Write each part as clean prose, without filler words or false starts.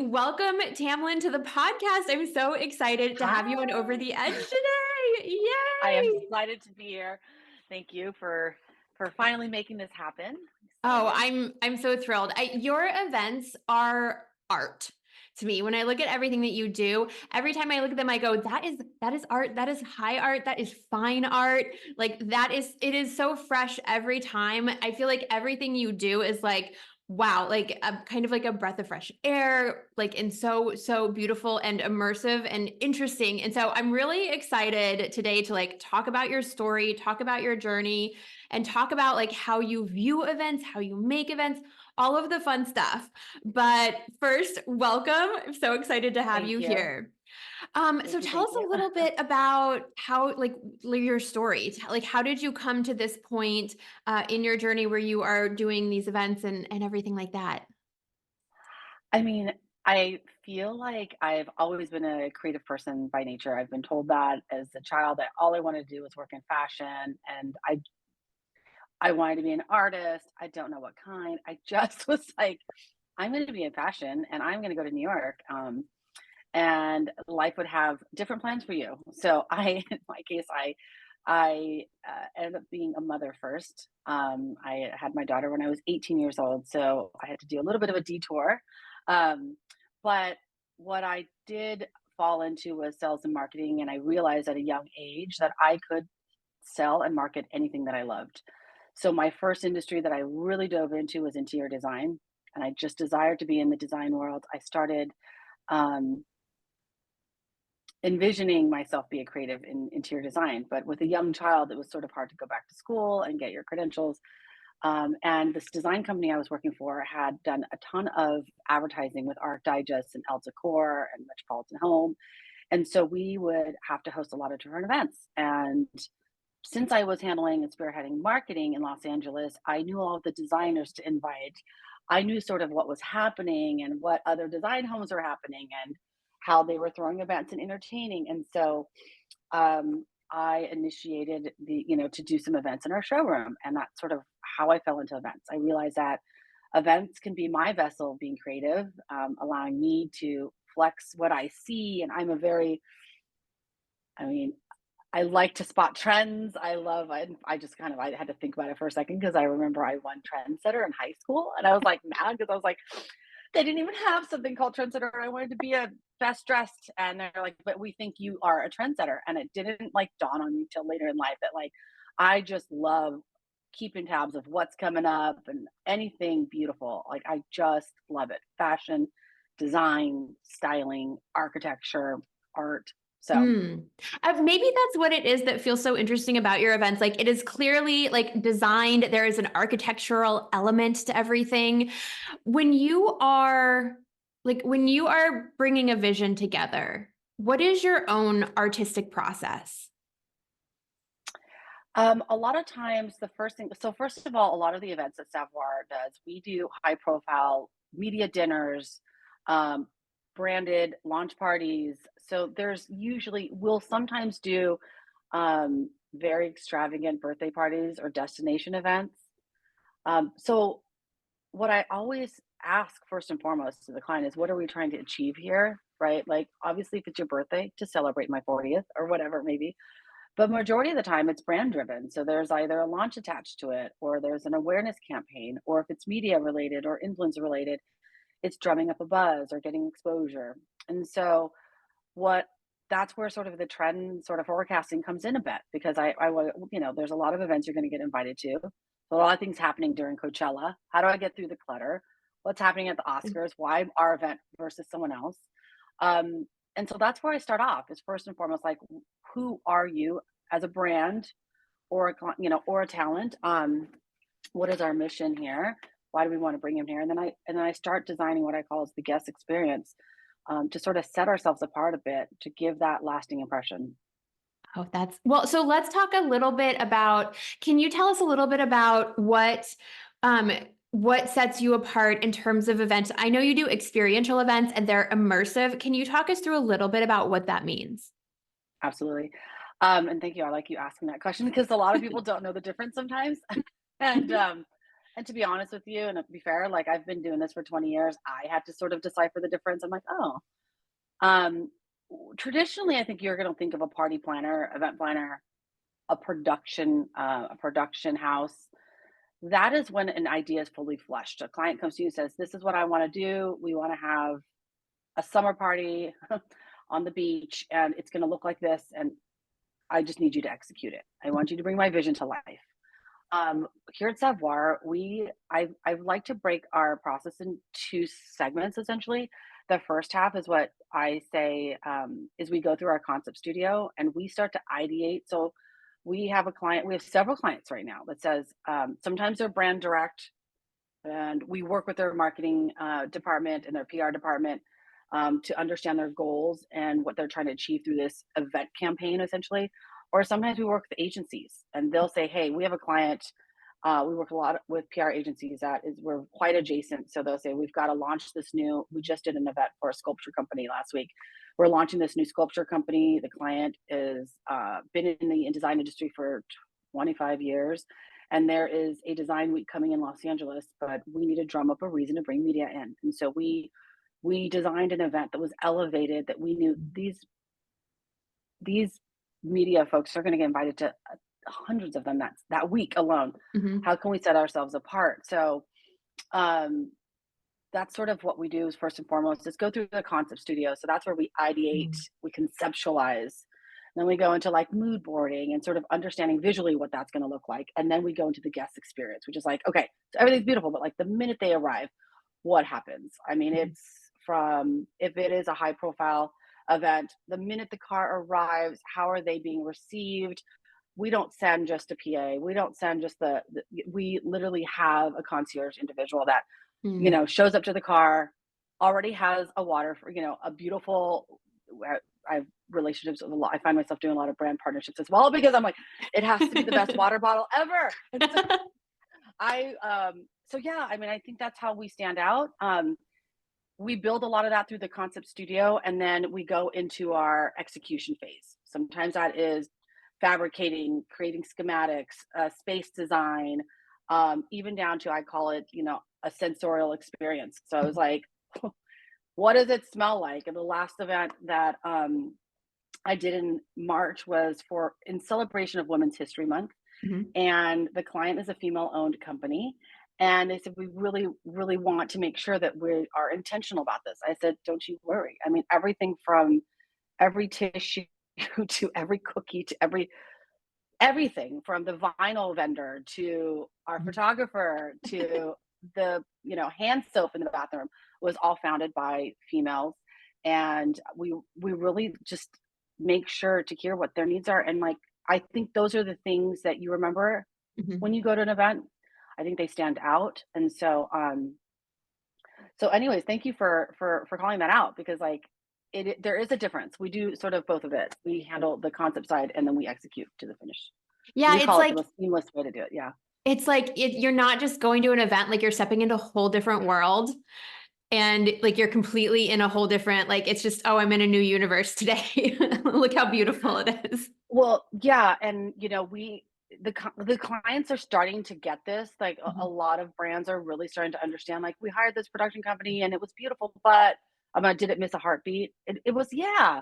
welcome Tamalin to the podcast. I'm so excited to have you on Over Hi. the Edge today. I am Yay! delighted to be here. Thank you for finally making this happen. Oh, Excited. I'm so thrilled. Your events are art to me. When I look at everything that you do, every time I look at them, I go, that is art. That is high art. That is fine art. Like it is so fresh every time. I feel like everything you do is like, wow, like a kind of like a breath of fresh air, like and so beautiful and immersive and interesting. And so I'm really excited today to like talk about your story, talk about your journey, and talk about like how you view events, how you make events, all of the fun stuff. But first, welcome. I'm so excited to have Thank you you. here. So Thank you. tell Thank us you. a little bit about how, like, your story. Like, how did you come to this point in your journey where you are doing these events and everything like that? I mean, I feel like I've always been a creative person by nature. I've been told that as a child that all I wanted to do was work in fashion and I wanted to be an artist. I don't know what kind. I just was like, I'm going to be in fashion and I'm going to go to New York. And life would have different plans for you. So in my case, I ended up being a mother first. I had my daughter when I was 18 years old, so I had to do a little bit of a detour. Um, but what I did fall into was sales and marketing, and I realized at a young age that I could sell and market anything that I loved. So my first industry that I really dove into was interior design, and I just desired to be in the design world. I started. Um, envisioning myself be a creative in interior design. But with a young child, it was sort of hard to go back to school and get your credentials. And this design company I was working for had done a ton of advertising with Art Digest and Elle Decor and Metropolitan Home. And so we would have to host a lot of different events. And since I was handling and spearheading marketing in Los Angeles, I knew all of the designers to invite. I knew sort of what was happening and what other design homes were happening and how they were throwing events and entertaining. And so I initiated to do some events in our showroom. And that's sort of how I fell into events. I realized that events can be my vessel of being creative, allowing me to flex what I see. And I mean, I like to spot trends. I just kind of I had to think about it for a second because I remember I won Trendsetter in high school and I was like mad because I was like, they didn't even have something called Trendsetter. I wanted to be a best dressed. And they're like, but we think you are a trendsetter. And it didn't like dawn on me till later in life that like I just love keeping tabs of what's coming up and anything beautiful. Like I just love it. Fashion, design, styling, architecture, art. So Mm. Maybe that's what it is that feels so interesting about your events. Like it is clearly like designed. There is an architectural element to everything. When you are bringing a vision together, what is your own artistic process? A lot of times, first of all, a lot of the events that Savoir does, we do high profile media dinners, um, branded launch parties. So we'll sometimes do very extravagant birthday parties or destination events. So, what I always ask first and foremost to the client is, what are we trying to achieve here? Right? Like, obviously, if it's your birthday, to celebrate my 40th or whatever it may be, but majority of the time it's brand driven. So there's either a launch attached to it or there's an awareness campaign, or if it's media related or influencer related, it's drumming up a buzz or getting exposure. And so what that's where sort of the trend sort of forecasting comes in a bit because there's a lot of events you're going to get invited to. So a lot of things happening during Coachella. How do I get through the clutter? What's happening at the Oscars? Why our event versus someone else? Um, and so that's where I start off is first and foremost, like, who are you as a brand or or a talent? What is our mission here? Why do we want to bring him here? And then I start designing what I call as the guest experience, to sort of set ourselves apart a bit to give that lasting impression. Oh, that's well, so let's talk a little bit about, can you tell us a little bit about um what sets you apart in terms of events? I know you do experiential events and they're immersive. Can you talk us through a little bit about what that means? Absolutely. And thank you. I like you asking that question because a lot of people don't know the difference sometimes. and And to be honest with you, and to be fair, like I've been doing this for 20 years, I had to sort of decipher the difference. I'm like, oh, um, traditionally, I think you're going to think of a party planner, event planner, a production house. That is when an idea is fully fleshed. A client comes to you and says, "This is what I want to do. We want to have a summer party on the beach, and it's going to look like this. And I just need you to execute it. I want you to bring my vision to life." Here at Savoir, I like to break our process in two segments essentially. The first half is what I say is we go through our concept studio and we start to ideate. So we have several clients right now that says sometimes they're brand direct, and we work with their marketing department and their PR department to understand their goals and what they're trying to achieve through this event campaign, essentially. Or sometimes we work with agencies, and they'll say, "Hey, we have a client." We work a lot with PR agencies that is we're quite adjacent. So they'll say, "We've got to launch this new." We just did an event for a sculpture company last week. We're launching this new sculpture company. The client is been in the design industry for 25 years, and there is a design week coming in Los Angeles, but we need to drum up a reason to bring media in. And so we designed an event that was elevated, that we knew these media folks are going to get invited to hundreds of them that week alone. Mhm. How can we set ourselves apart? So um that's sort of what we do is first and foremost is go through the concept studio. So that's where we ideate, Mm. we conceptualize, then we go into like mood boarding and sort of understanding visually what that's going to look like. And then we go into the guest experience, which is like, okay, so everything's beautiful, but like the minute they arrive, what happens? I mean, Mhm. it's from if it is a high profile event, the minute the car arrives, how are they being received? We don't send just a PA. We don't send just we literally have a concierge individual that Mm. shows up to the car, already has a water for, a beautiful, I have relationships with a lot. I find myself doing a lot of brand partnerships as well because I'm like, it has to be the best water bottle ever. And so so yeah, I mean, I think that's how we stand out. We build a lot of that through the concept studio, and then we go into our execution phase. Sometimes that is fabricating, creating schematics, space design, even down to I call it, a sensorial experience. So I was like, what does it smell like? And the last event that I did in March was for in celebration of Women's History Month, Mhm. and the client is a female-owned company. And they said, "We really, really want to make sure that we are intentional about this." I said, "Don't you worry. I mean, everything from every tissue to every cookie to everything from the vinyl vendor to our Mhm. photographer to the hand soap in the bathroom was all founded by females, and we really just make sure to hear what their needs are. And like I think those are the things that you remember Mhm. when you go to an event. I think they stand out. And so anyways, thank you for calling that out because like there is a difference. We do sort of both of it. We handle the concept side and then we execute to the finish. Yeah, We call it the most seamless way to do it. Yeah. you're not just going to an event, like, you're stepping into a whole different world, and, like, you're completely in a whole different it's just, "Oh, I'm in a new universe today. Look how beautiful it is." Well, yeah, and the clients are starting to get this. Like a Mhm. lot of brands are really starting to understand. Like we hired this production company and it was beautiful, but did it miss a heartbeat? It was yeah.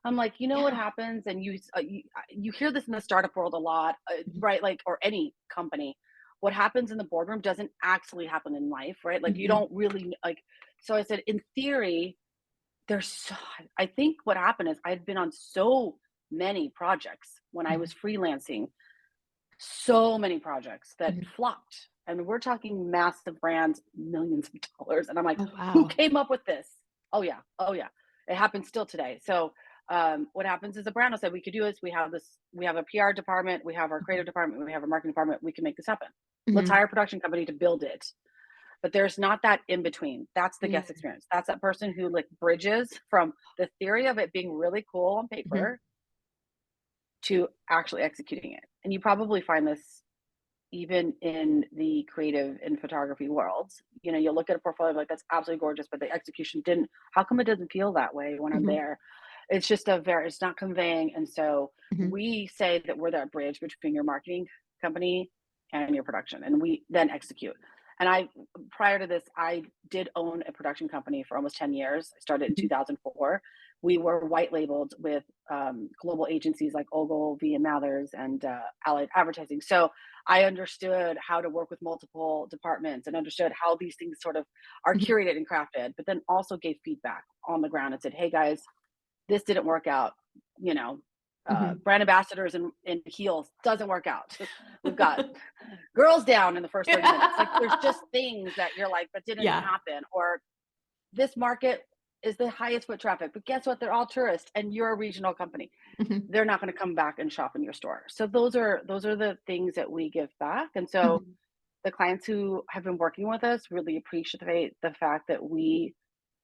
I'm like, you know what Yeah. happens, and you hear this in the startup world a lot, Mhm. right? Like or any company, what happens in the boardroom doesn't actually happen in life, right? Like you Mhm. don't really like. So I said, in theory, there's so I think what happened is I'd been on so many projects when I was Mhm. freelancing, so many projects that Mhm. flopped. And we're talking massive brands, millions of dollars. And I'm like, Oh, who wow. came up with this? Oh yeah, oh yeah. It happens still today. So what happens is the brand will say we could do this. We have a PR department, we have our Mhm. creative department, we have a marketing department, we can make this happen. Let's Mhm. hire a production company to build it. But there's not that in between. That's the guest Mm. experience. That's that person who like bridges from the theory of it being really cool on Mhm. paper to actually executing it. And you probably find this even in the creative and photography worlds. You'll look at a portfolio like that's absolutely gorgeous, but the execution didn't. How come it doesn't feel that way when I'm Mhm. there? It's not conveying. And so Mhm. we say that we're that bridge between your marketing company and your production, and we then execute. And prior to this, I did own a production company for almost 10 years. I started in Mhm. 2004. We were white labeled with global agencies like Ogle, V and Mathers, and Allied Advertising. So I understood how to work with multiple departments and understood how these things sort of are Mhm. curated and crafted, but then also gave feedback on the ground and said, hey guys, this didn't work out. You know, Mhm. brand ambassadors in heels doesn't work out. We've got girls down in the first 30 minutes. Like there's just things that you're like, that didn't Yeah. happen. Or this market is the highest foot traffic, but guess what? They're all tourists and you're a regional company. Mhm. They're not going to come back and shop in your store. So those are the things that we give back. And so Mhm. the clients who have been working with us really appreciate the fact that we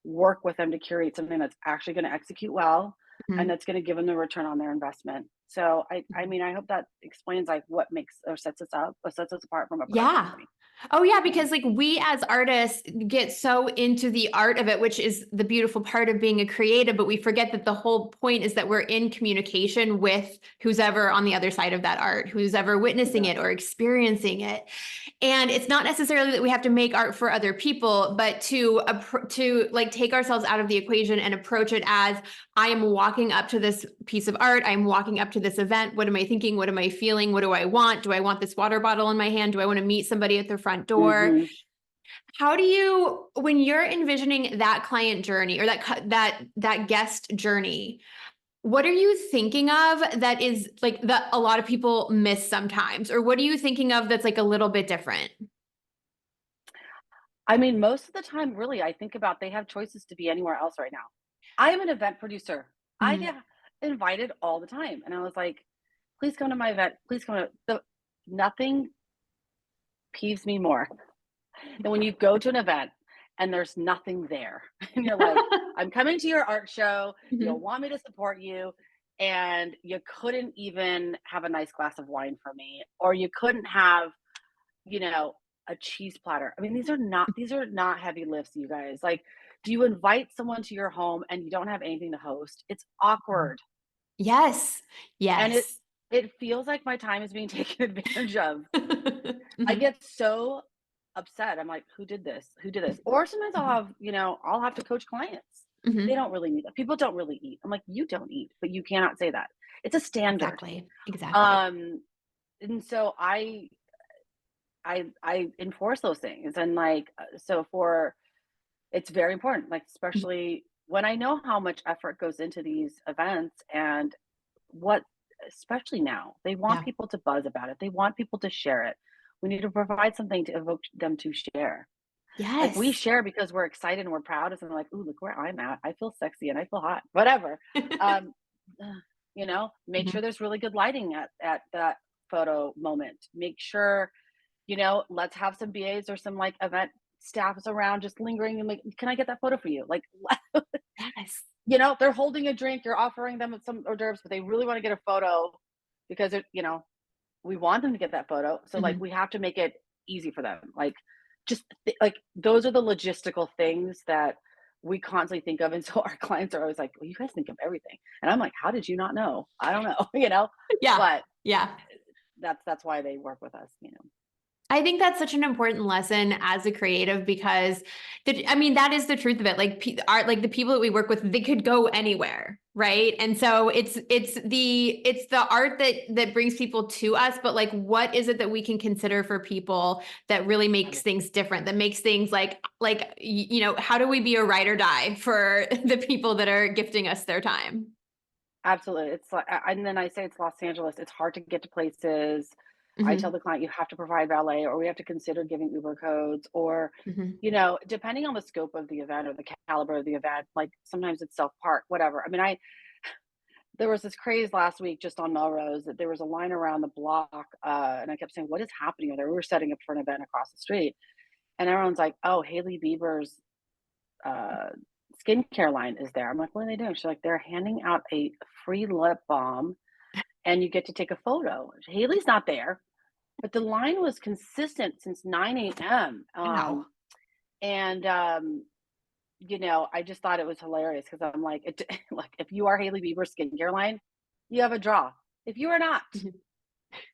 work with them to curate something that's actually going to execute well and Mhm. that's going to give them the return on their investment. So I Mhm. mean, I hope that explains like what makes or sets us up or sets us apart from a production Yeah. company. Oh, yeah, Yeah. because, like, we as artists get so into the art of it, which is the beautiful part of being a creative, but we forget that the whole point is that we're in communication with who's ever on the other side of that art, who's ever witnessing it or Exactly. experiencing it. And it's not necessarily that we have to make art for other people, but to like take ourselves out of the equation and approach it as I am walking up to this piece of art. I'm walking up to this event. What am I thinking? What am I feeling? What do I want? Do I want this water bottle in my hand? Do I want to meet somebody at their front door? Hmm. How do you, when you're envisioning that client journey or that guest journey, what are you thinking of that is like that a lot of people miss sometimes? Or what are you thinking of that's like a little bit different? I mean, most of the time, really, I think about they have choices to be anywhere else right now. I am an event producer. I Mhm. get invited all the time. And I was like, please come to my event. Please come to nothing peeves me more than when you go to an event and there's nothing there. And you're like, I'm coming to your art show. You Mhm. want me to support you. And you couldn't even have a nice glass of wine for me, or you couldn't have, you know, a cheese platter. I mean, these are not heavy lifts, you guys. Like, do you invite someone to your home and you don't have anything to host? It's Mhm. awkward. Yes. And it Yes. it feels like my time is being taken advantage of. I Mhm. get so upset. I'm like, "Who did this? Who did this?" Or sometimes Mhm. I'll have to coach clients. They Mhm. don't really need that. People don't really eat. I'm like, "You don't eat, but you cannot say that." It's a standard. Exactly. Exactly. Um, and so I enforce those things, and so for it's very important, like Mhm. especially when I know how much effort goes into these events and what especially now they want Yeah. people to buzz about it. They want people to share it. We need to provide something to evoke them to share. Like we Yes. share because we're excited and we're proud of something like, ooh, look where I'm at. I feel sexy and I feel hot. Whatever. Um, make sure Mhm. there's really good lighting at that photo moment. Make sure, let's have some BAs or some like event staffs around just lingering and like, can I get that photo for you? Like, Yes. they're holding a drink, you're offering them some hors d'oeuvres, but they really want to get a photo because we want them to get that photo. So like Mhm. we have to make it easy for them. Like like those are the logistical things that we constantly think of. And so our clients are always like, well, you guys think of everything. And I'm like, how did you not know? I don't know, Yeah. but Yeah. that's. Why they work with us. I think that's such an important lesson as a creative because I mean, that is the truth of it. Like art, like the people that we work with, they could go anywhere. Right. And so it's the art that brings people to us, but like, what is it that we can consider for people that really makes things different, that makes things how do we be a ride or die for the people that are gifting us their time? Absolutely. It's like and then I say it's Los Angeles, it's hard to get to places. I tell Hmm. the client, "You have to provide valet, or we have to consider giving Uber codes," or, Hmm. depending on the scope of the event or the caliber of the event, like, sometimes it's self-park, whatever. I mean, there was this craze last week just on Melrose that there was a line around the block, and I kept saying, "What is happening over there?" We were setting up for an event across the street, and everyone's like, "Oh, Hailey Bieber's, uh, skincare line is there." I'm like, "What are they doing?" She's like, "They're handing out a free lip balm and you get to take a photo." Haley's not there, but the line was consistent since 9 a.m. Wow. And I just thought it was hilarious because I'm like, like if you are Haley Bieber's skincare line, you have a draw. If you are not, Mhm.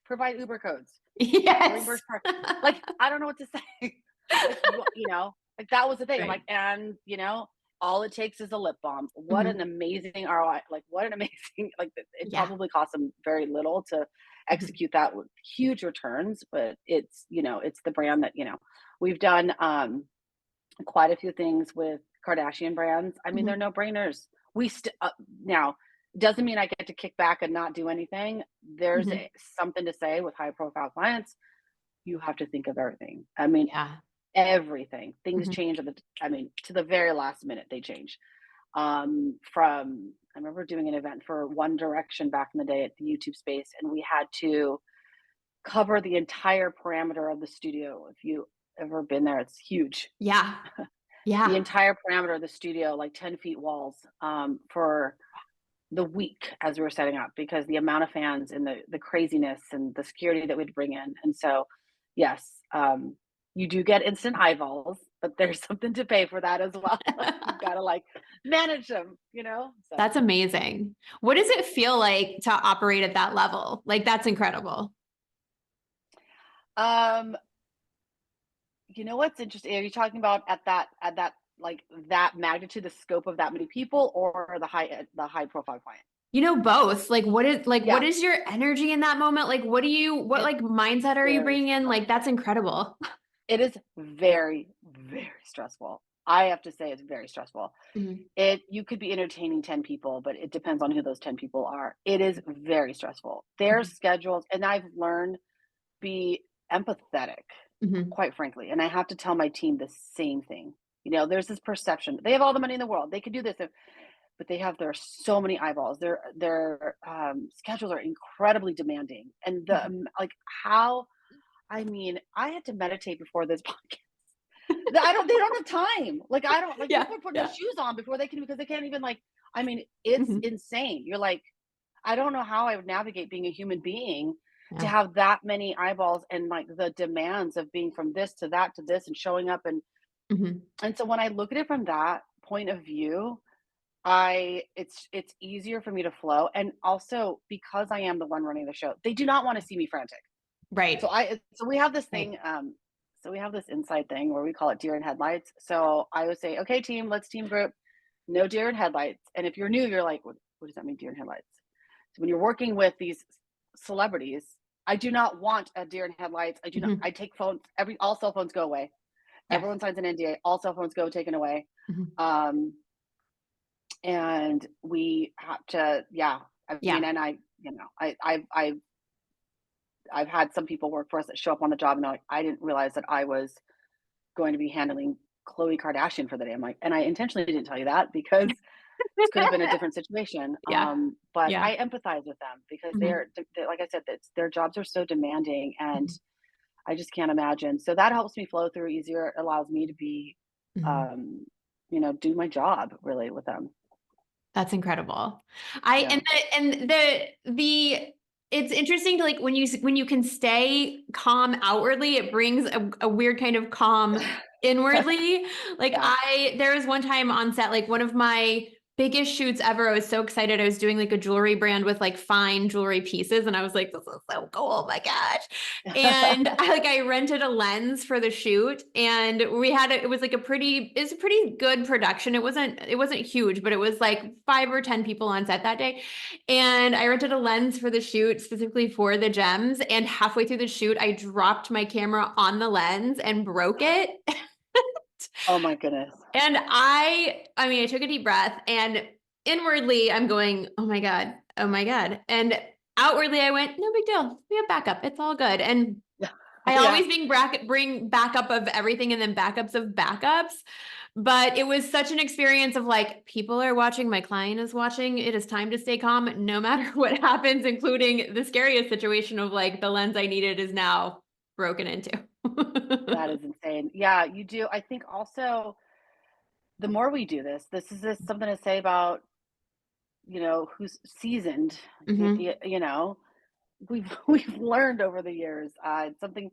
provide Uber codes, Yes. reimburse park. Like I don't know what to say. Like, you know, like that was the thing. I'm Right. like, and all it takes is a lip balm. What an Mhm. amazing ROI! Like, what an amazing like it Yeah. probably cost them very little to Mhm. execute that with huge returns, but it's the brand that we've done quite a few things with Kardashian brands. I mean, they're Mhm. no brainers. We now doesn't mean I get to kick back and not do anything. There's Mhm. something to say with high profile clients. You have to think of everything. I mean, Yeah. everything. Things Mhm. change I mean, to the very last minute they change. From I remember doing an event for One Direction back in the day at the YouTube space, and we had to cover the entire parameter of the studio. If you ever been there, it's huge. Yeah. The Yeah. entire parameter of the studio, like 10 feet walls, for the week as we were setting up because the amount of fans and the craziness and the security that we'd bring in. And so, yes, you do get instant eyeballs, but there's something to pay for that as well. You've got to like manage them. So, That's amazing. What does it feel like to operate at that level? Like, that's incredible. um, what's interesting? Are you talking about at that like that magnitude, the scope of that many people, or the high profile client? Both. What Yeah, is your energy in that moment? Like, what it's like mindset are you very bringing in? Like, that's stressful. incredible. It is very, very stressful. I have to say it's very stressful. Mhm. You could be entertaining 10 people, but it depends on who those 10 people are. It is very stressful. Their Mhm. schedules, and I've learned be empathetic, Mhm. quite frankly. And I have to tell my team the same thing. There's this perception. They have all the money in the world. They could do this, but there are so many eyeballs. Their schedules are incredibly demanding. And Mhm. like how I mean, I had to meditate before this podcast. They don't have time. Like, I don't like, Yeah. people are putting their Yeah. shoes on before they can because they can't even, like I mean, it's Mhm. insane. You're like, I don't know how I would navigate being a human being to Yeah. have that many eyeballs and, like, the demands of being from this to that to this and showing up, Mhm. and so when I look at it from that point of view, it's easier for me to flow, and also because I am the one running the show, they do not wanna see me frantic. So Right. I so we have this Right. thing, so we have this inside thing where we call it deer in headlights. So I would say, okay, team, let's team group, no deer in headlights. And if you're new, you're like, what does that mean, deer in headlights? So when you're working with these celebrities, I do not want a deer in headlights. I do not. Mhm. I take phones. All cell phones go away. Yeah. Everyone signs an NDA. All cell phones go taken away. Mhm. Um, and we have to, yeah. I mean, Yeah. and I've had some people work for us that show up on the job and they're like, I didn't realize that I was going to be handling Khloe Kardashian for the day. I'm like, and I intentionally didn't tell you that because this could have been a different situation. Yeah. But Yeah. I empathize with them because Mhm. they're like I said, their jobs are so demanding, and Mhm. I just can't imagine. So that helps me flow through easier. It allows me to be, Mhm. um, do my job really with them. That's incredible. I Yeah. and the it's interesting to like when you can stay calm outwardly, it brings a weird kind of calm inwardly. Like Yeah. there was one time on set, like one of my biggest shoots ever. I was so excited. I was doing like a jewelry brand with like fine jewelry pieces, and I was like, "This is so cool! Oh my gosh!" And I rented a lens for the shoot, and it was like it's a pretty good production. It wasn't huge, but it was like 5 or 10 people on set that day. And I rented a lens for the shoot specifically for the gems. And halfway through the shoot, I dropped my camera on the lens and broke it. Oh my goodness. And I mean, I took a deep breath and inwardly I'm going, oh my God, oh my God. And outwardly I went, no big deal. We have backup. It's all good. And I Yeah. always bring backup of everything and then backups of backups. But it was such an experience of like, people are watching, my client is watching. It is time to stay calm no matter what happens, including the scariest situation of like the lens I needed is now broken into. That is insane. Yeah, you do. I think also the more we do this is just something to say about who's seasoned. Mhm. We've we've learned over the years. It's something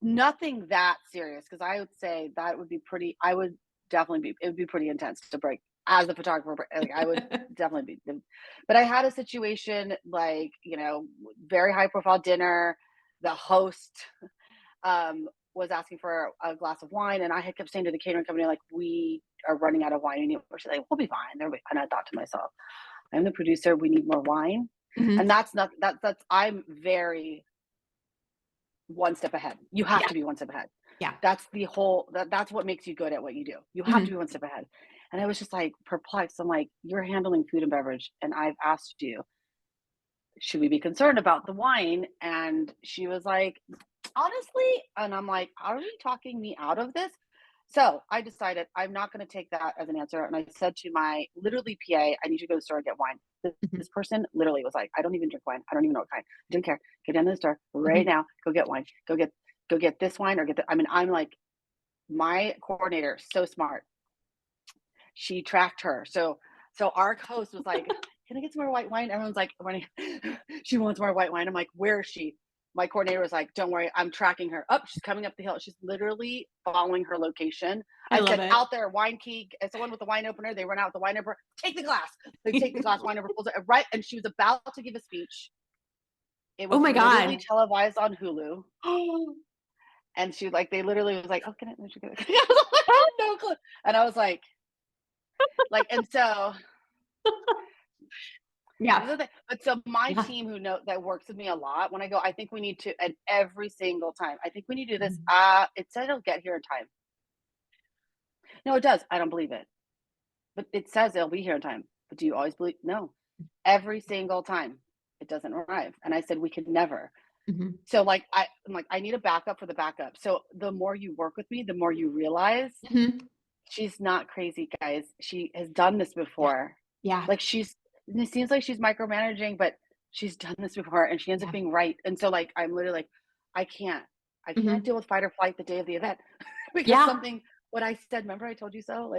nothing that serious because I would say that would be pretty. I would definitely be. It would be pretty intense to break as a photographer. Like I would definitely be. But I had a situation like very high profile dinner. The host was asking for a glass of wine, and I had kept saying to the catering company, like, we are running out of wine. She's like, we'll be fine. And I thought to myself, I'm the producer. We need more wine. Mhm. And that's not, that's, I'm very one step ahead. You have Yeah. to be one step ahead. Yeah. That's what makes you good at what you do. You have to Mhm. be one step ahead. And I was just like perplexed. I'm like, you're handling food and beverage, and I've asked you, should we be concerned about the wine? And she was like, honestly, and I'm like, are you talking me out of this? So I decided I'm not going to take that as an answer. And I said to my literally PA, I need you to go to the store and get wine. Mhm. This person literally was like, I don't even drink wine. I don't even know what kind. I didn't care. Go down to the store right Mhm. now. Go get wine. Go get this wine or get the, I mean, I'm like, my coordinator, so smart. She tracked her. So our host was like, "Can I get some more white wine?" Everyone's like, running. She wants more white wine. I'm like, "Where is she?" My coordinator was like, "Don't worry, I'm tracking her. Up, she's coming up the hill. She's literally following her location." I I love said, it. "Out there, wine key." As someone with the wine opener, they run out with the wine opener. Take the glass. They take the glass. Wine opener pulls it right, and she was about to give a speech. It Oh was my literally God. televised on Hulu, Oh, and she like they literally was like, "Oh, can I?" I had no clue, and I was like, and so yeah. this is the thing. But so my Yeah. team who know that works with me a lot, when I go, I think we need to, and every single time, I think we need to do this. Mhm. It said it'll get here in time. No, it does. I don't believe it. But it says it'll be here in time. But do you always believe? No. Every single time it doesn't arrive. And I said we could never. Mhm. So like I'm like, I need a backup for the backup. So the more you work with me, the more you realize Mhm. she's not crazy, guys. She has done this Yeah. before. Yeah. Like it seems like she's micromanaging, but she's done this before and she ends up Yeah. being right. And so like I'm literally like, I can't. I can't Mhm. deal with fight or flight the day of the event because Yeah. something what I said, remember I told you so?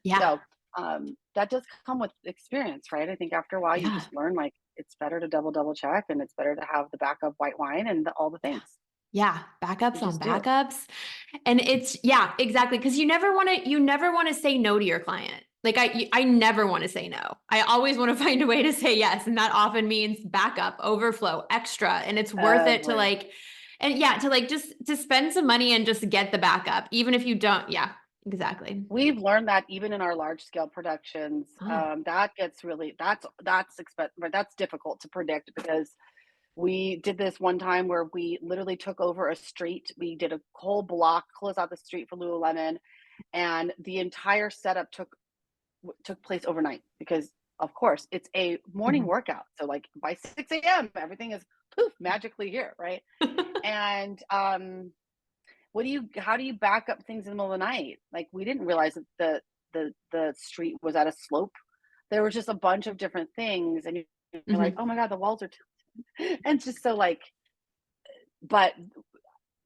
Yeah. So that does come with experience, right? I think after a while you Yeah. just learn like it's better to double check and it's better to have the backup white wine and all the Yeah. things. Yeah, You backups on just do. backups. And it's yeah, exactly. Cause you never want to say no to your client. Like I never want to say no. I always want to find a way to say yes. And that often means backup, overflow, extra. And it's worth Oh it to boy. like, and yeah, to like just to spend some money and just get the backup, even if you don't. Yeah, exactly. We've learned that even in our large scale productions, Oh. that gets really but that's difficult to predict because we did this one time where we literally took over a street. We did a whole block, close out the street for Lululemon, and the entire setup took place overnight because, of course, it's a morning Mhm. workout. So like by 6 a.m., everything is poof magically here, right? And how do you back up things in the middle of the night? Like we didn't realize that the street was at a slope. There was just a bunch of different things, and you're like, Mhm. oh my god, the walls are and it's just so like, but Mhm.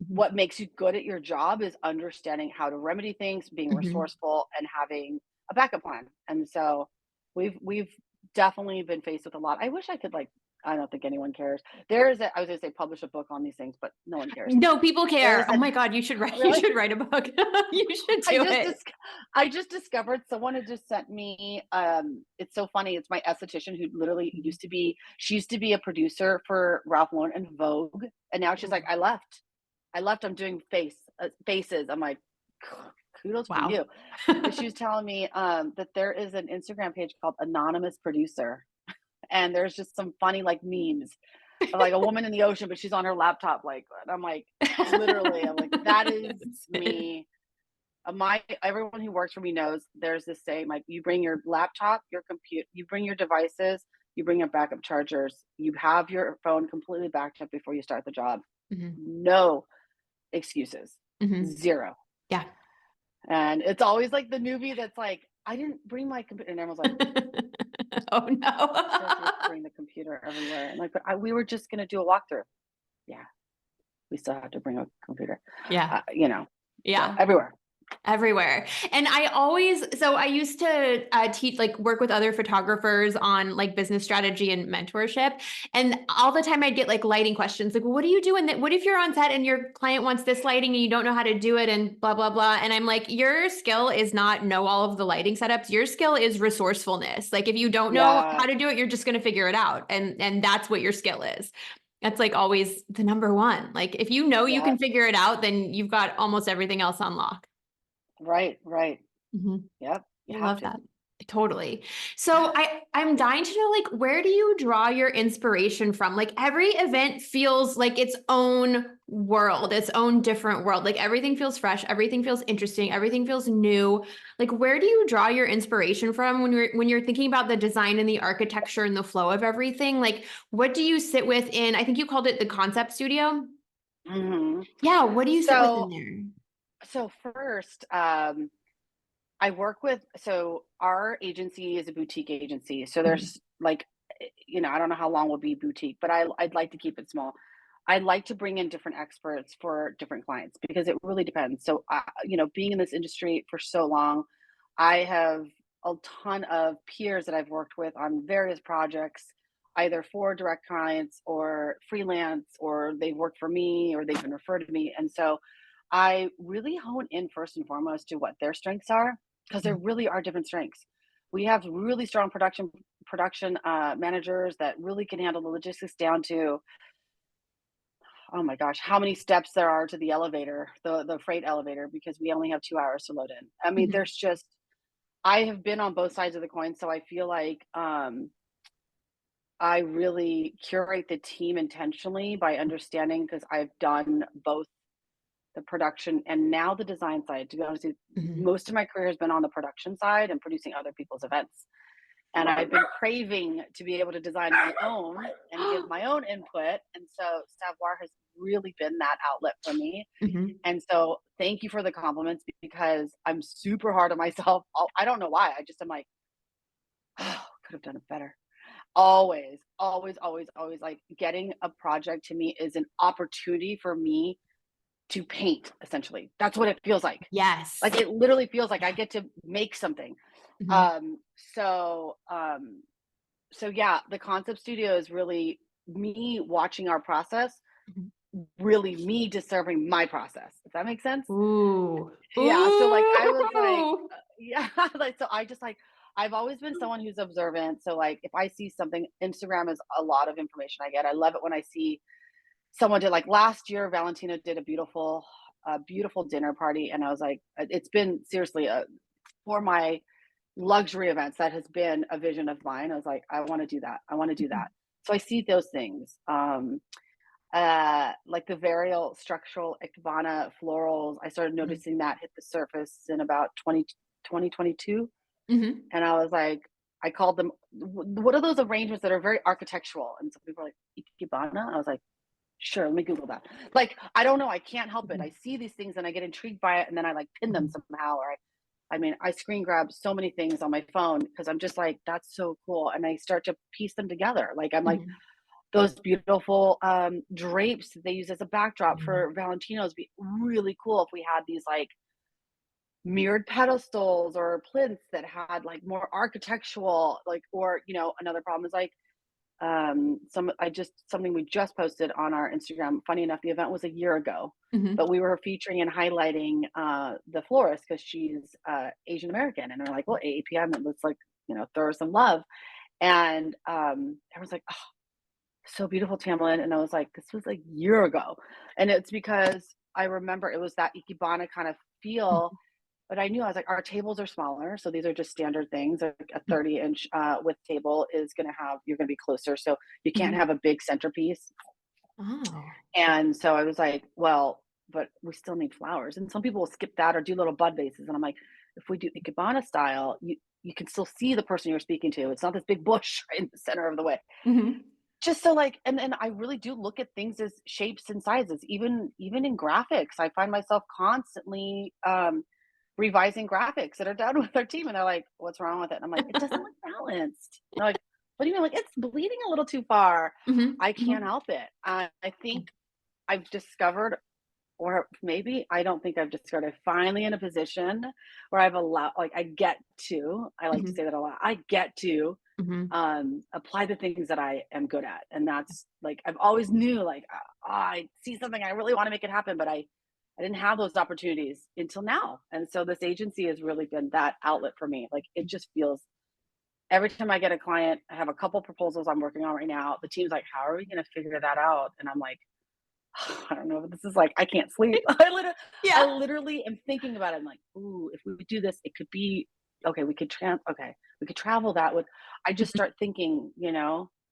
what makes you good at your job is understanding how to remedy things, being Mhm. resourceful, and having a backup plan. And so we've definitely been faced with a lot. I wish I could like I don't think anyone cares. I was gonna say publish a book on these things, but no one cares. No, people care. There's Oh a my God, you should write you really should write a book. You should I do just it. dis- I just discovered someone had just sent me it's so funny. It's my esthetician who literally Mhm. used to be a producer for Ralph Lauren and Vogue, and now she's like, Ooh, I left. I left. I'm doing faces. I'm like, kudos for wow. you. But she was telling me that there is an Instagram page called Anonymous Producer, and there's just some funny like memes of like a woman in the ocean, but she's on her laptop. Like, and I'm like, literally, I'm like, that is me. My everyone who works for me knows there's this saying like you bring your laptop, your compute, you bring your devices, you bring your backup chargers, you have your phone completely backed up before you start the job. Mhm. No excuses. Mhm. Zero. Yeah. And it's always like the newbie that's like, I didn't bring my computer. And everyone's like, Oh, it says you no. bring the computer everywhere. And like, but we were just going to do a walkthrough. Yeah, we still have to bring a computer, Yeah. you know, so Yeah. everywhere. Everywhere. And I used to teach, like work with other photographers on like business strategy and mentorship. And all the time I'd get like lighting questions, like, well, what do you do? And what if you're on set and your client wants this lighting and you don't know how to do it and blah, blah, blah. And I'm like, your skill is not know all of the lighting setups. Your skill is resourcefulness. Like if you don't know Yeah. how to do it, you're just going to figure it out. And that's what your skill is. That's like always the number one. Like if you know you Yeah. can figure it out, then you've got almost everything else on lock. Right. Right. Mhm. Yep. You I have love to. that. Totally. So I'm dying to know, like, where do you draw your inspiration from? Like every event feels like its own world, its own different world. Like everything feels fresh, everything feels interesting, everything feels new. Like where do you draw your inspiration from when you're thinking about the design and the architecture and the flow of everything? Like what do you sit with in, I think you called it the concept studio? Hmm. Yeah, what do you sit with in So, there? so first, I work with, so our agency is a boutique agency. So Mhm, there's like, I don't know how long we'll be boutique, but I'd like to keep it small. I'd like to bring in different experts for different clients because it really depends. So, being in this industry for so long, I have a ton of peers that I've worked with on various projects, either for direct clients or freelance, or they've worked for me or they've been referred to me. And so I really hone in first and foremost to what their strengths are because there mhm, really are different strengths. We have really strong production managers that really can handle the logistics down to, oh my gosh, how many steps there are to the elevator, the freight elevator, because we only have 2 hours to load in. I mean, mhm, there's just, I have been on both sides of the coin, so I feel like I really curate the team intentionally by understanding because I've done both the production and now the design side. To be honest, with you, mhm. most of my career has been on the production side and producing other people's events. And I've been craving to be able to design my own and give my own input. And so Savoir has really been that outlet for me. Mhm. And so thank you for the compliments because I'm super hard on myself. I don't know why. I just am like, oh, could have done it better. Always, always, always, always, like, getting a project to me is an opportunity for me to paint, essentially. That's what it feels like. Yes. Like, it literally feels like Yeah. I get to make something. Mhm, Um, so, um, so yeah, the concept studio is really me watching our process, mhm. really me discovering my process. Does that make sense? Ooh. Yeah, so, like, I was like, Ooh. yeah, like, so I just, like, I've always been someone who's observant, so, like, if I see something, Instagram is a lot of information I get. I love it when I see someone did, like, last year, Valentina did a beautiful dinner party, and I was like, it's been seriously, for my luxury events, that has been a vision of mine. I was like, "I wanna do that. I wanna do Mhm, that." So I see those things. Like the varial structural Ikebana florals, I started mhm, noticing that hit the surface in about 2022, mhm, and I was like, I called them, what are those arrangements that are very architectural? And some people are like, Ikebana? I was like, sure, let me Google that. Like, I don't know, I can't help it. mhm, I see these things and I get intrigued by it, and then I like pin them mhm, somehow, or I mean, I screen grab so many things on my phone because I'm just like, that's so cool. And I start to piece them together. Like, I'm like, mhm, those beautiful drapes that they use as a backdrop mhm, for Valentino's be really cool if we had these like mirrored pedestals or plinths that had like more architectural, like, or, another problem is like, something we just posted on our Instagram. Funny enough, the event was a year ago, mhm, but we were featuring and highlighting the florist because she's Asian American, and they're like, "Well, AAPM, and let's like throw her some love." And everyone's like, "Oh, so beautiful, Tamalin," and I was like, "This was a year ago," and it's because I remember it was that ikebana kind of feel, mhm, but I knew, I was like, our tables are smaller, so these are just standard things. Like a mhm, 30-inch width table is gonna have, you're gonna be closer, so you can't mhm. have a big centerpiece. Oh. And so I was like, well, but we still need flowers. And some people will skip that or do little bud vases. And I'm like, if we do Ikebana style, you can still see the person you're speaking to. It's not this big bush right in the center of the way. Mhm, Just so like, and then I really do look at things as shapes and sizes, even in graphics. I find myself constantly revising graphics that are done with our team, and they're like, "What's wrong with it?" And I'm like, "It doesn't look balanced." And they're like, "What do you mean?" Like, "It's bleeding a little too far." mhm, I can't mhm, help it. I think I've discovered, or maybe I don't think I've discovered. I'm finally in a position where I've allowed, like, I get to. I like to mhm, say that a lot. I get to mhm, apply the things that I am good at, and that's like I've always knew, like, I see something, I really want to make it happen, but I didn't have those opportunities until now. And so this agency has really been that outlet for me. Like, it just feels every time I get a client, I have a couple proposals I'm working on right now. The team's like, "How are we gonna figure that out?" And I'm like, I don't know, but this is like I can't sleep. I Yeah. literally am thinking about it. I'm like, "Ooh, if we would do this, it could be okay, we could travel that with." I just Mhm. start thinking,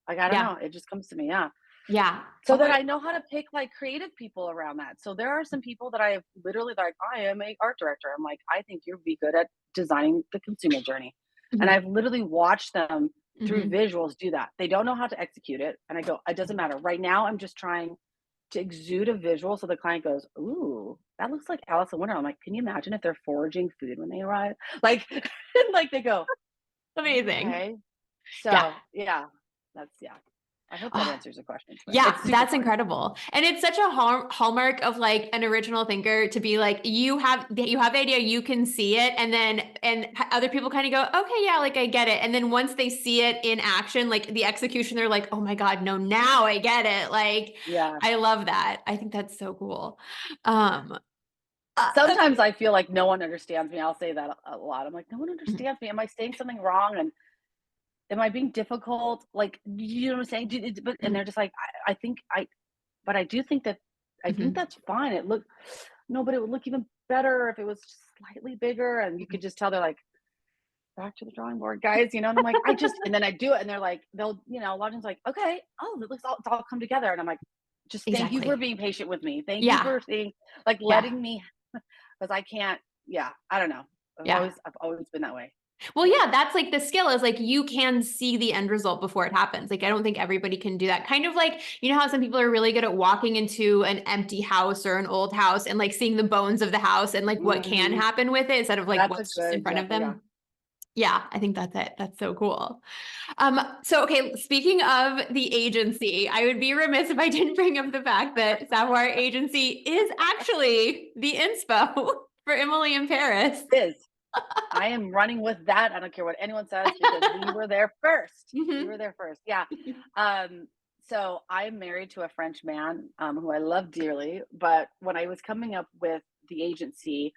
like, I don't Yeah. know, it just comes to me, yeah. Yeah. So Oh, that I know how to pick, like, creative people around that. So there are some people that I have literally like, "I am a art director." I'm like, "I think you'd be good at designing the consumer journey." And mhm, I've literally watched them through mhm. visuals do that. They don't know how to execute it, and I go, "It doesn't matter. Right now, I'm just trying to exude a visual so the client goes, 'Ooh, that looks like Alice in Wonderland.'" I'm like, "Can you imagine if they're foraging food when they arrive?" Like, like they go, Amazing. "Okay." Yeah. So, yeah, yeah. I hope that Ah, answers your question, but yeah, it's super that's fun. incredible. And it's such a hallmark of like an original thinker to be like, you have the idea, you can see it, and then other people kind of go, okay, yeah, like I get it. And then once they see it in action, like the execution, they're like, oh my God, no, now I get it. Like, Yeah. I love that. I think that's so cool. Um, Sometimes okay. I feel like no one understands me. I'll say that a lot. I'm like, "No one Mhm, understands me. Am I saying something wrong? And am I being difficult?" Like, you know what I'm saying? But and mhm, they're just like, I think but I do think that I think mhm, that's fine. No, but it would look even better if it was slightly bigger." And you mhm. could just tell they're like, "Back to the drawing board, guys." And I'm like, and then I do it, and they're like, a lot of times like, "Okay, oh, it's all come together." And I'm like, "Just thank you for Exactly. being patient with me. Thank you Yeah. for seeing, like, Yeah. letting me." Because I can't, yeah, I don't know. Yeah. I've always been that way. Well, yeah, that's like the skill is like you can see the end result before it happens. Like I don't think everybody can do that. Kind of like, you know how some people are really good at walking into an empty house or an old house and like seeing the bones of the house and like what can Mhm. happen with it instead of like That's a what's just good in front of example, yeah. them. Yeah, I think that's it. That's so cool. So okay, speaking of the agency, I would be remiss if I didn't bring up the fact that Savoir Agency is actually the inspo for Emily in Paris. It is. I am running with that. I don't care what anyone says because we were there first. We Mhm. were there first. Yeah. Um, so I'm married to a French man, who I love dearly. But when I was coming up with the agency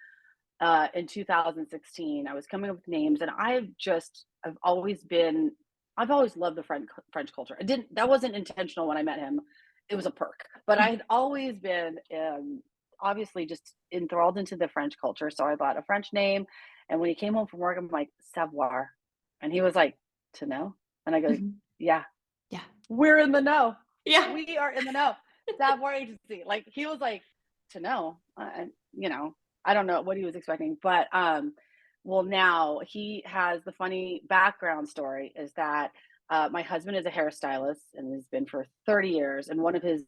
in 2016, I was coming up with names, and I've always loved the French culture. That wasn't intentional when I met him. It was a perk, but I had always been obviously just enthralled into the French culture. So I bought a French name, and when he came home from work, I'm like, "Savoir," and he was like, "To know," and I go, Mhm. "Yeah, Yeah. we're in the know. Yeah. We are in the know." Savoir agency. Like he was like, "To know," I don't know what he was expecting, but well, now he has the funny background story is that my husband is a hairstylist and has been for 30 years, and one of his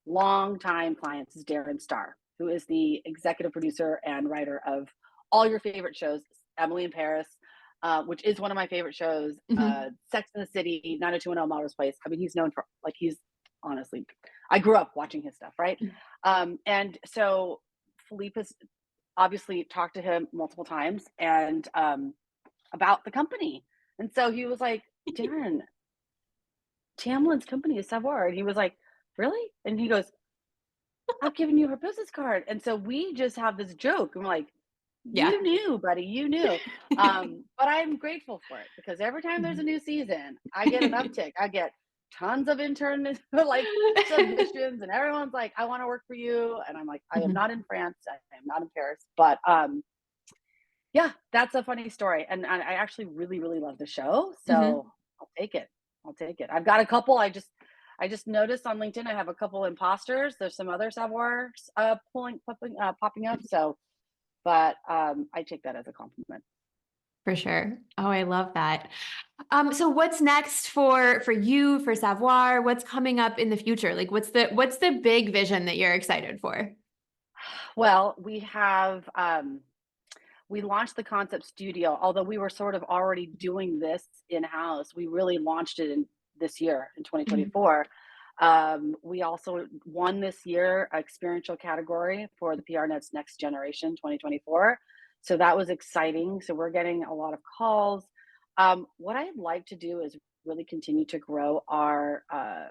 longtime clients is Darren Star, who is the executive producer and writer of all your favorite shows, Emily in Paris, which is one of my favorite shows, Mhm. Sex in the City, 90210 Melrose Place. I mean, he's known for like he's honestly, I grew up watching his stuff, right? Mhm. And so Philippe has obviously talked to him multiple times and about the company. And so he was like, "Darren, Tamlin's company is Savoir." And he was like, "Really?" And he goes, "I've given you her business card." And so we just have this joke. And we're like, Yeah. "You knew, buddy, you knew." But I'm grateful for it because every time there's a Mhm. new season, I get an uptick. I get tons of intern like submissions, and everyone's like, "I want to work for you." And I'm like, "I am Mhm. not in France. I am not in Paris." But yeah, that's a funny story. And I actually really, really love the show. So Mhm. I'll take it. I'll take it. I've got a couple. I just noticed on LinkedIn I have a couple imposters. There's some other savoirs popping up. So but I take that as a compliment. For sure. Oh, I love that. So what's next for you, for Savoir? What's coming up in the future? Like what's the big vision that you're excited for? Well, we launched the concept studio, although we were sort of already doing this in-house. We really launched it in this year in Mhm. 2024. We also won this year experiential category for the PRNet's Next Generation 2024. So that was exciting. So we're getting a lot of calls. What I'd like to do is really continue to grow our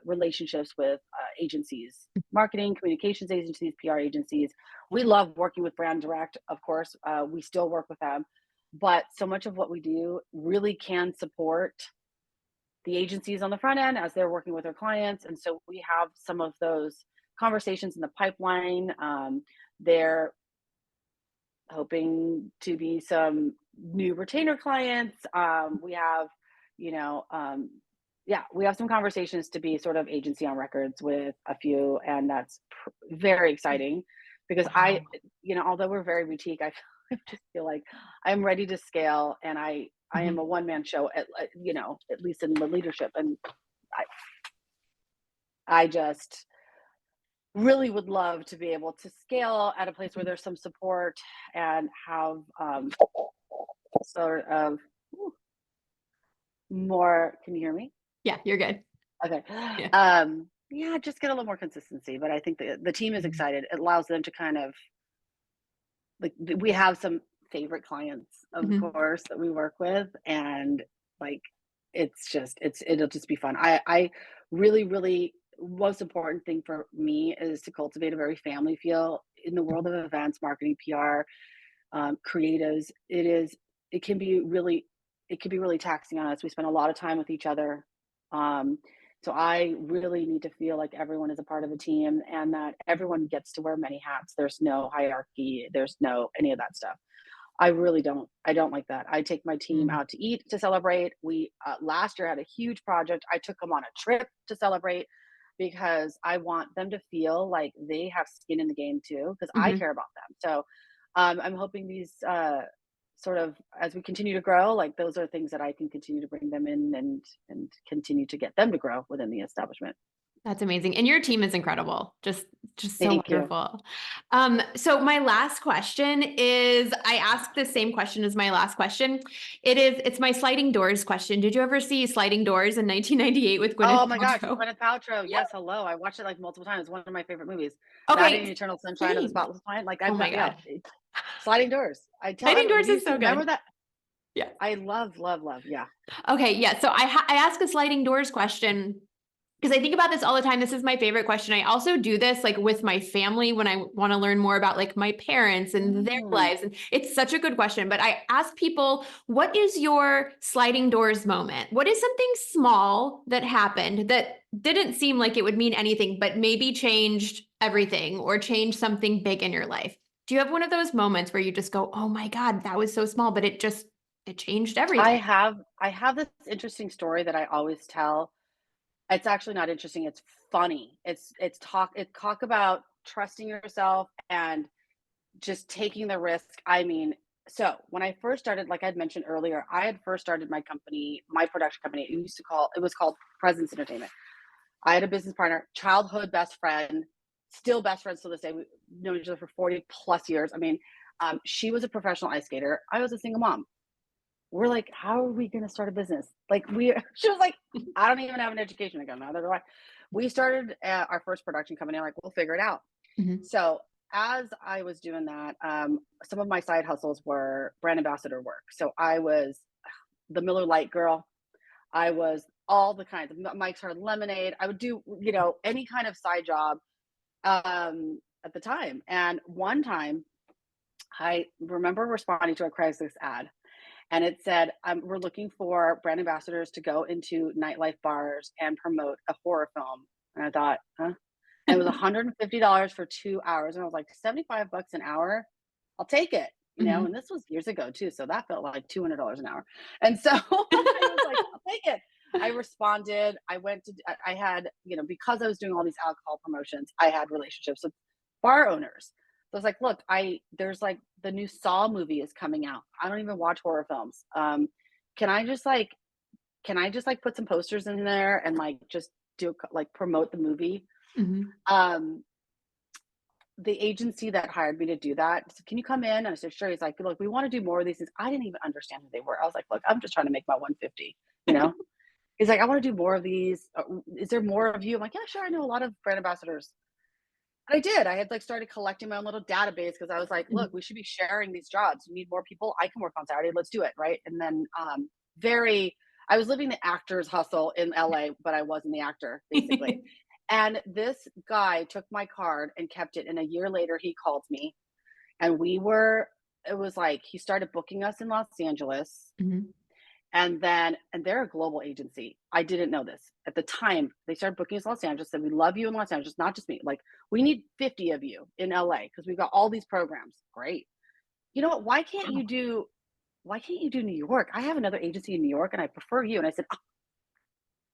relationships with agencies, marketing, communications agencies, PR agencies. We love working with Brand Direct, of course. We still work with them. but so much of what we do really can support the agencies on the front end as they're working with their clients. And so we have some of those conversations in the pipeline. They're hoping to be some new retainer clients. We have, you know, yeah, we have some conversations to be sort of agency on records with a few, and that's very exciting because Wow. although we're very boutique, I just feel like I'm ready to scale, and I am Mhm. a one man show at least in the leadership, and I I just really would love to be able to scale at a place where Mhm. there's some support and have sort of more. Can you hear me? Yeah, you're good. Okay. Yeah. Yeah, just get a little more consistency. But I think the team is Mhm. excited. It allows them to kind of like we have some favorite clients, of Mhm. course, that we work with, and like it'll just be fun. I really, really most important thing for me is to cultivate a very family feel in the world Mhm. of events, marketing, PR, creatives. It can be really taxing on us. We spend a lot of time with each other. Um, so I really need to feel like everyone is a part of a team and that everyone gets to wear many hats. There's no hierarchy. There's no any of that stuff. I don't like that. I take my team Mm. out to eat to celebrate. We last year had a huge project. I took them on a trip to celebrate because I want them to feel like they have skin in the game too, because I Mhm. care about them. So I'm hoping these sort of as we continue to grow, like those are things that I can continue to bring them in and continue to get them to grow within the establishment. That's amazing, and your team is incredible. Just so Thank you. wonderful. So my last question is I asked the same question as my last question. It's my sliding doors question. Did you ever see Sliding Doors in 1998 with Gwyneth Oh my gosh, Paltrow? Gwyneth Paltrow. Yep. Yes, hello. I watched it like multiple times. One of my favorite movies. That and Okay, Eternal Sunshine of the same. Spotless Mind. Like Oh I've my got yeah. god. Sliding Doors. I tell Sliding everyone, Doors have you is seen so remember good. that? Yeah. I love, love, love. Yeah. Okay, yeah, so I ask a sliding doors question because I think about this all the time. This is my favorite question. I also do this like with my family when I want to learn more about like my parents and their Mm. lives. And it's such a good question. But I ask people, what is your sliding doors moment? What is something small that happened that didn't seem like it would mean anything, but maybe changed everything or changed something big in your life? Do you have one of those moments where you just go, oh my God, that was so small, but it changed everything? I have this interesting story that I always tell. It's actually not interesting, it's funny. Talk about trusting yourself and just taking the risk. I mean, so when I first started, like I'd mentioned earlier, I had first started my company, my production company. It was called Presence Entertainment. I had a business partner, childhood best friend, still best friends to this day. We've known each other for 40 plus years. I mean, she was a professional ice skater. I was a single mom. We're like, how are we going to start a business? She was like, I don't even have an education. I go, neither do I. We started our first production company. I'm like, we'll figure it out. Mhm. So as I was doing that, some of my side hustles were brand ambassador work. So I was the Miller Lite girl. I was all the kinds of Mike's Hard Lemonade. I would do, any kind of side job at the time. And one time I remember responding to a Craigslist ad and it said, we're looking for brand ambassadors to go into nightlife bars and promote a horror film. And I thought, huh? And it was $150 for 2 hours. And I was like, 75 bucks an hour, I'll take it, Mhm. and this was years ago too. So that felt like $200 an hour. And so I was like, I'll take it. I responded. I had, because I was doing all these alcohol promotions, I had relationships with bar owners. So I was like, look, there's like the new Saw movie is coming out. I don't even watch horror films. Can I just like, put some posters in there and like just like promote the movie? Mhm. Um, the agency that hired me to do that said, "Can you come in?" And I said, "Sure." He's like, "Look, we want to do more of these things." I didn't even understand who they were. I was like, "Look, I'm just trying to make my 150, you know?" He's like, "I want to do more of these. Is there more of you?" I'm like, "Yeah, sure. I know a lot of brand ambassadors." And I did. I had like started collecting my own little database because I was like, Mhm. "Look, we should be sharing these jobs. You need more people. I can work on Saturday. Let's do it." Right. And then very I was living the actor's hustle in LA, but I wasn't the actor, basically. And this guy took my card and kept it. And a year later, he called me and we were it was like he started booking us in Los Angeles, Mhm. and they're a global agency. I didn't know this. At the time, they started booking us in Los Angeles, said, "We love you in Los Angeles, not just me. Like, we need 50 of you in LA because we've got all these programs." Great. You know what? Why can't you do New York? I have another agency in New York and I prefer you. And I said, "Oh,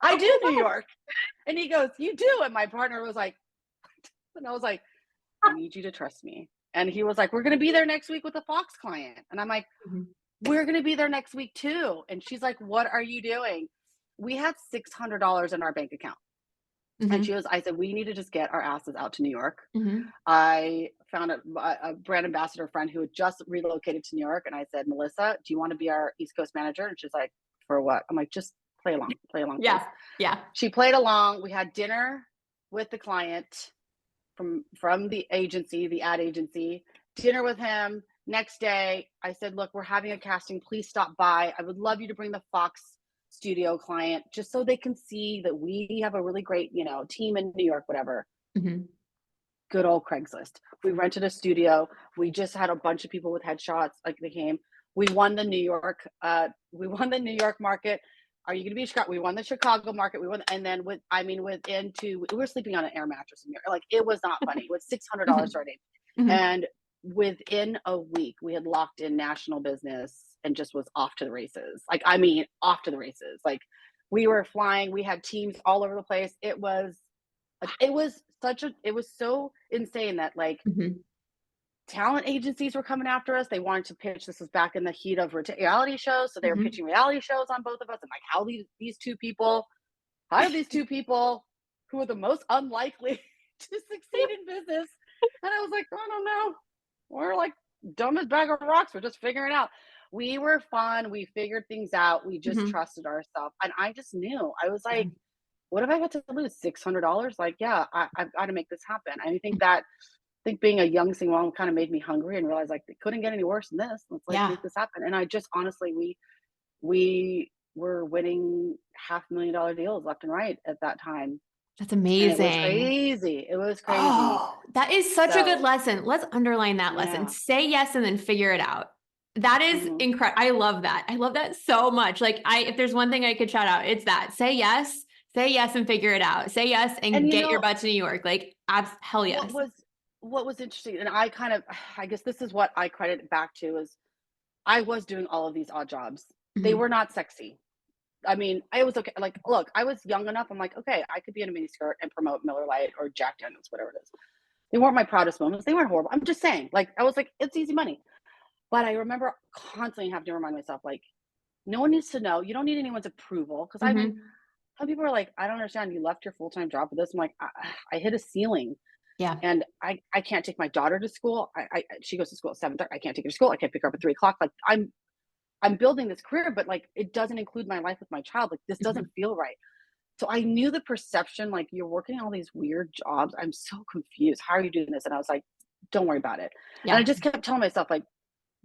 I Oh do New my God. York." And he goes, "You do?" And my partner was like, and I was like, "I need you to trust me." And he was like, "We're going to be there next week with a Fox client." And I'm like, Mhm. "We're going to be there next week too." And she's like, "What are you doing?" We had $600 in our bank account. And Mhm. I said, "We need to just get our asses out to New York." Mhm. I found a brand ambassador friend who had just relocated to New York. And I said, "Melissa, do you want to be our East Coast manager?" And she's like, "For what?" I'm like, "Just play along, please." Yeah. Yeah. She played along. We had dinner with the client from the agency, the ad agency, dinner with him. Next day, I said, "Look, we're having a casting. Please stop by. I would love you to bring the Fox studio client just so they can see that we have a really great, team in New York, whatever." Mhm. Good old Craigslist. We rented a studio. We just had a bunch of people with headshots. Like they came. We won the New York. We won the New York market. Are you going to be Chicago? We won the Chicago market. We won, and then within we were sleeping on an air mattress in New York. Like it was not funny. It was $600 Mhm. starting, Mhm. and within a week we had locked in national business and just was off to the races. Like I mean, off to the races. Like we were flying. We had teams all over the place. It was so insane that like Mhm. talent agencies were coming after us. They wanted to pitch. This was back in the heat of reality shows, so they were Mhm. pitching reality shows on both of us. And like, how do these two people who are the most unlikely to succeed in business? And I was like, I don't know. We're like dumb as bag of rocks. We're just figuring it out. We were fun. We figured things out. We just Mhm. trusted ourselves. And I just knew. I was Yeah. like, what have I got to lose? $600? Like, yeah, I've got to make this happen. I think being a young single mom kind of made me hungry and realized like it couldn't get any worse than this. Let's like Yeah. make this happen. And I just honestly, we were winning $500,000 deals left and right at that time. That's And it was amazing. crazy. It was crazy. Oh, that is such a good So lesson. Let's underline that lesson. yeah. Say yes and then figure it out. That is Hmm. incredible. I love that. I love that so much. Like if there's one thing I could shout out, it's that. Say yes and figure it out. Say yes And and get your butt to New York. Like hell what yes. was what was interesting, and I guess this is what I credit it back to is I was doing all of these odd jobs. They Mhm. were not sexy. I mean, I was okay. Like, look, I was young enough. I'm like, okay, I could be in a miniskirt and promote Miller Lite or Jack Daniels, whatever it is. They weren't my proudest moments. They weren't horrible. I'm just saying, like, I was like, it's easy money. But I remember constantly having to remind myself, like, no one needs to know. You don't need anyone's approval. Cause I mean, Mhm. some people are like, I don't understand. You left your full time job for this. I'm like, I hit a ceiling Yeah. and I can't take my daughter to school. She goes to school at 7:30. I can't take her to school. I can't pick her up at 3 o'clock. Like, I'm building this career, but like, it doesn't include my life with my child. Like, this Mhm. doesn't feel right. So I knew the perception, like, "You're working all these weird jobs. I'm so confused. How are you doing this?" And I was like, "Don't worry about it." And I Yeah. just kept telling myself, like,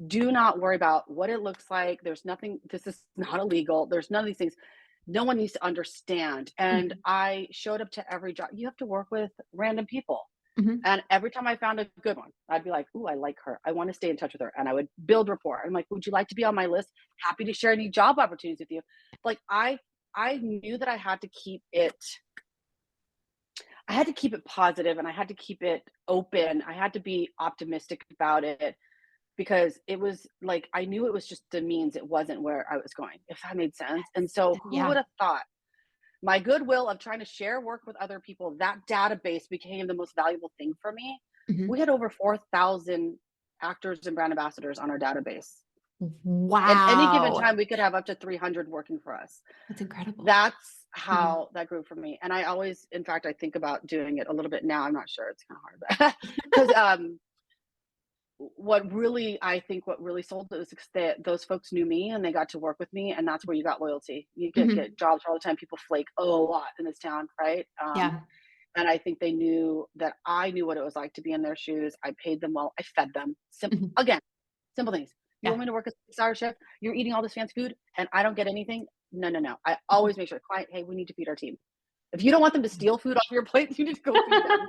"Do not worry about what it looks like. There's nothing this is not illegal. There's none of these things. No one needs to understand." And Mhm. I showed up to every job. You have to work with random people. Mhm. And every time I found a good one, I'd be like, "Ooh, I like her. I want to stay in touch with her." And I would build rapport. I'm like, "Would you like to be on my list? Happy to share any job opportunities with you." Like I knew that I had to keep it positive and I had to keep it open. I had to be optimistic about it because it was like I knew it was just the means, it wasn't where I was going, if that made sense. And so who Yeah. would have thought my goodwill of trying to share work with other people, that database became the most valuable thing for me. Mhm. We had over 4,000 actors and brand ambassadors on our database. At any given Wow. time, we could have up to 300 working for us. That's incredible. That's Mhm. how that grew for me. And I always, in fact, I think about doing it a little bit now. I'm not sure. It's kind of hard, because what really sold it was because those folks knew me and they got to work with me, and that's where you got loyalty. You get Mhm. jobs all the time. People flake a lot in this town, right? Yeah. And I think they knew that I knew what it was like to be in their shoes. I paid them well. I fed them. Mhm. Again, simple things. You Yeah. want me to work a 6-hour shift? You're eating all this fancy food and I don't get anything? No, no, no. I Mhm. always make sure the client, hey, we need to feed our team. If you don't want them to steal food off your plate, you need to go feed them.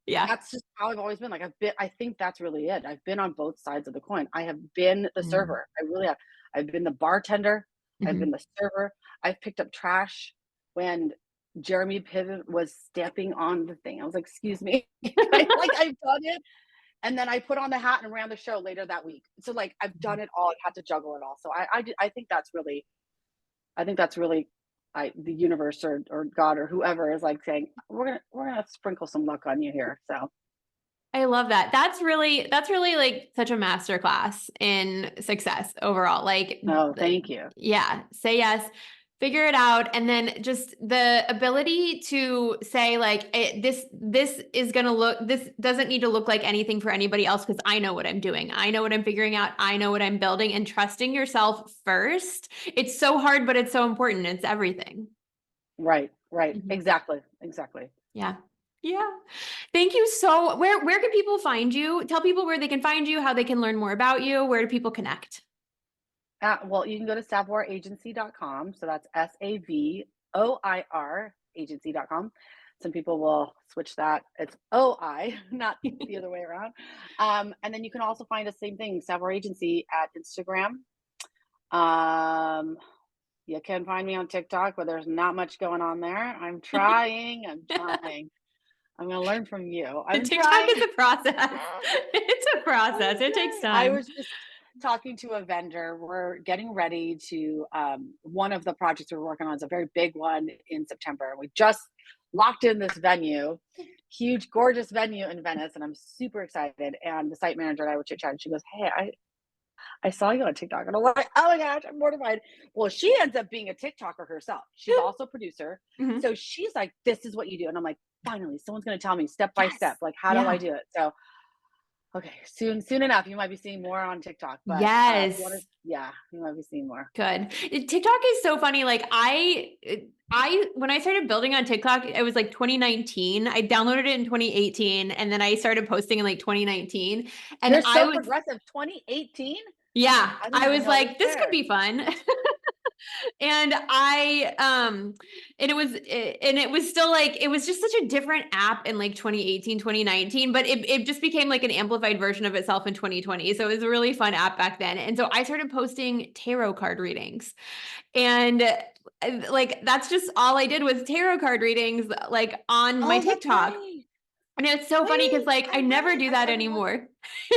Yeah. That's just how I've always been. Like I think that's really it. I've been on both sides of the coin. I have been the Mm, server. I really have. I've been the bartender. I've been mhm. the server. I've picked up trash when Jeremy Piven was stamping on the thing. I was like, "Excuse me." Like I've done it, and then I put on the hat and ran the show later that week. So like I've done it all. I've had to juggle it all. So I think that's really, I think that's really, the universe or God or whoever is like saying we're gonna sprinkle some luck on you here. So I love that. That's really like such a master class in success overall. Like, oh, thank you. yeah, say yes, figure it out, and then just the ability to say like this is gonna look, this doesn't need to look like anything for anybody else because I know what I'm doing. I know what I'm figuring out. I know what I'm building, and trusting yourself first. It's so hard, but it's so important. It's everything. Right, right. Mhm. Exactly, exactly. Yeah. Yeah. Thank you so where can people find you? Tell people where they can find you, how they can learn more about you, where do people connect? Well, you can go to savoiragency.com. So that's SAVOIR agency.com. Some people will switch that. It's OI, not the other way around. And then you can also find us, same thing, Savour Agency at Instagram. Um, you can find me on TikTok, but there's not much going on there. I'm trying. I'm trying. I'm going to learn from you. I'm TikTok trying. is a process. It's a process. It takes I time. was just talking to a vendor. We're getting ready to, one of the projects we're working on is a very big one in September. We just locked in this venue, huge, gorgeous venue in Venice, and I'm super excited. And the site manager and I were chit chatting. She goes, "Hey, I saw you on TikTok." And I'm like, "Oh my gosh, I'm mortified." Well, she ends up being a TikToker herself. She's also a producer. Mhm. So she's like, "This is what you do." And I'm like, finally, someone's going to tell me step by Yes. step, like, how do I Yeah. do it? So okay, soon enough, you might be seeing more on TikTok, but, if you wanna, Yes. yeah, you might be seeing more. Good. TikTok is so funny. Like I when I started building on TikTok, it was like 2019. I downloaded it in 2018 and then I started posting in like 2019. And You're I so was progressive, 2018? yeah, I didn't I even was know it was like this could there. be fun. And and it was still like it was just such a different app in like 2018, 2019, but it just became like an amplified version of itself in 2020. So it was a really fun app back then. And so I started posting tarot card readings. And like that's just all I did was tarot card readings like on my Oh, that's TikTok. right. And it's so funny because Wait, like I I read never it. do I that started watching. anymore.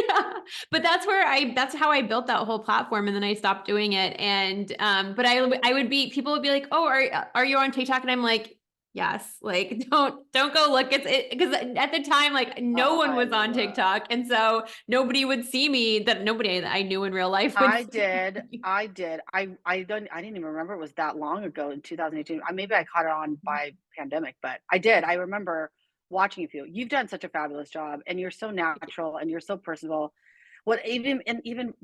Yeah. But that's how I built that whole platform and then I stopped doing it. And but I would be people would be like, "Oh, are you on TikTok?" And I'm like, "Yes." Like don't go look. It's it because at the time like no Oh, one I was on love. TikTok. And so nobody would see me that nobody that I knew in real life would I see did, me. I did. I didn't even remember it was that long ago in 2018. Maybe I caught it on by pandemic, but I did. I remember watching a few. You've done such a fabulous job, and you're so natural, and you're so personable. What even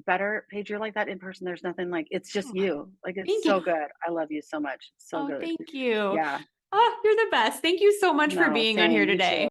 better, Paige, you're like that in person. There's nothing like it's just Oh, you. Like it's thank you. so good. I love you so much. So Oh, good. thank you. Yeah. Oh, you're the best. Thank you so much for No, being on same. here You today. too.